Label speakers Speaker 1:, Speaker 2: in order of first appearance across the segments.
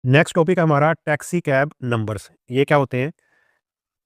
Speaker 1: Next topic है हमारा taxi cab numbers. ये क्या होते हैं?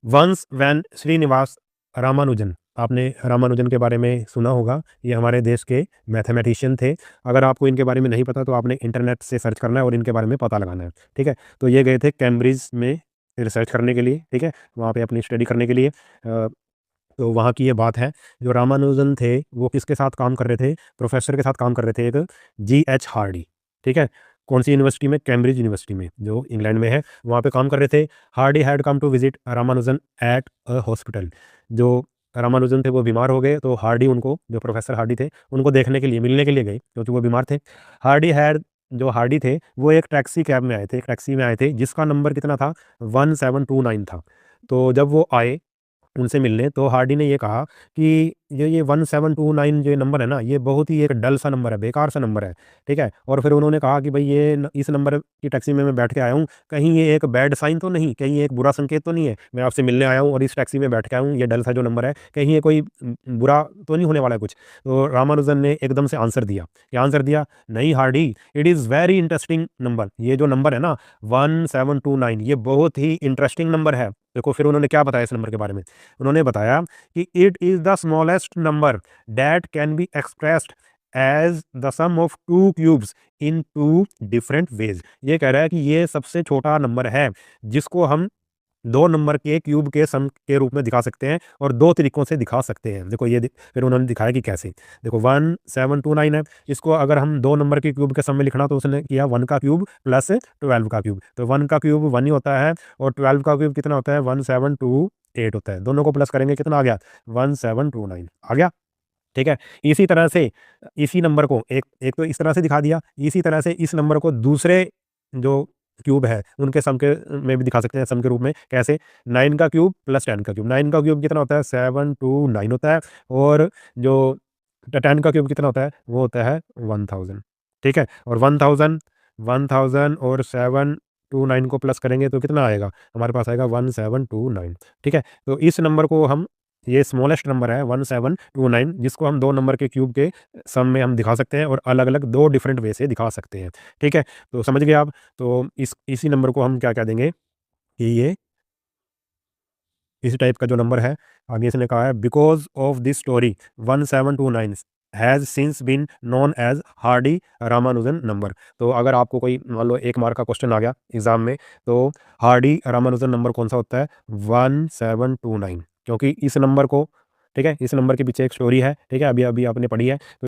Speaker 1: वंस व्हेन श्रीनिवास रामानुजन, आपने रामानुजन के बारे में सुना होगा। ये हमारे देश के मैथमेटिशियन थे। अगर आपको इनके बारे में नहीं पता तो आपने इंटरनेट से सर्च करना है और इनके बारे में पता लगाना है। ठीक है, तो ये गए थे कैम्ब्रिज में रिसर्च करने के लिए। ठीक है, वहाँ पे अपनी स्टडी करने के लिए। तो वहाँ की ये बात है। जो रामानुजन थे वो किसके साथ काम कर रहे थे? प्रोफेसर के साथ काम कर रहे थे, एक G.H. हार्डी। ठीक है, कौन सी यूनिवर्सिटी में? कैम्ब्रिज यूनिवर्सिटी में, जो इंग्लैंड में है, वहाँ पे काम कर रहे थे। Hardy had come to visit Ramanujan at a hospital. जो रामानुजन थे वो बीमार हो गए, तो हार्डी उनको, जो प्रोफेसर हार्डी थे, उनको देखने के लिए, मिलने के लिए गए, क्योंकि वो बीमार थे। हार्डी हैड जो हार्डी थे वो एक टैक्सी कैब में आए थे, एक टैक्सी में आए थे, जिसका नंबर कितना था? 1729 था। तो जब वो आए उनसे मिलने, तो हार्डी ने ये कहा कि ये 1729 जो नंबर है ना, ये बहुत ही एक डल सा नंबर है, बेकार सा नंबर है। ठीक है, और फिर उन्होंने कहा कि भाई इस नंबर की टैक्सी में मैं बैठ के आया हूँ, कहीं ये एक बैड साइन तो नहीं, कहीं ये एक बुरा संकेत तो नहीं है? मैं आपसे मिलने आया हूँ और इस टैक्सी में बैठ के आया हूँ, ये डल सा जो नंबर है, कहीं ये कोई बुरा तो नहीं होने वाला है कुछ? तो रामानुजन ने एकदम से आंसर दिया। क्या आंसर दिया? नहीं Hardy, it is very interesting number. ये जो नंबर है ना 1729, ये बहुत ही इंटरेस्टिंग नंबर है। देखो फिर उन्होंने क्या बताया इस नंबर के बारे में। उन्होंने बताया कि it is the smallest number that can be expressed as the sum of two cubes in two different ways. ये कह रहा है कि ये सबसे छोटा नंबर है जिसको हम दो नंबर के क्यूब के सम के रूप में दिखा सकते हैं, और दो तरीकों से दिखा सकते हैं। देखो फिर उन्होंने दिखाया कि कैसे। देखो 1729 है, इसको अगर हम दो नंबर के क्यूब के सम में लिखना, तो उसने किया 1 का क्यूब प्लस 12 का क्यूब। तो 1 का क्यूब 1 ही होता है, और 12 का क्यूब कितना होता है? 1728 होता है। दोनों को प्लस करेंगे, कितना आ गया? 1729 आ गया। ठीक है, इसी तरह से इसी नंबर को एक एक तो इस तरह से दिखा दिया, इसी तरह से इस नंबर को दूसरे जो क्यूब है उनके सम के में भी दिखा सकते हैं, सम के रूप में। कैसे? 9 का क्यूब प्लस 10 का क्यूब। 9 का क्यूब कितना होता है? 729 होता है, और जो 10 का क्यूब कितना होता है? वो होता है 1000। ठीक है, और 1000 और 729 को प्लस करेंगे तो कितना आएगा? हमारे पास आएगा 1729। ठीक है, तो इस नंबर को हम, ये स्मॉलेस्ट नंबर है 1729, जिसको हम दो नंबर के क्यूब के सम में हम दिखा सकते हैं, और अलग अलग दो डिफरेंट वे से दिखा सकते हैं। ठीक है, तो समझ गए आप? तो इसी नंबर को हम क्या कह देंगे कि ये इसी टाइप का जो नंबर है। आगे इसने कहा है because of this story 1729 has since been known as Hardy Ramanujan number. तो अगर आपको कोई मान लो 1 मार्क का क्वेश्चन आ गया एग्जाम में, तो हार्डी रामानुजन नंबर कौन सा होता है? 1729, क्योंकि इस नंबर को, ठीक है, इस नंबर के पीछे एक स्टोरी है। ठीक है, अभी अभी आपने पढ़ी है। तो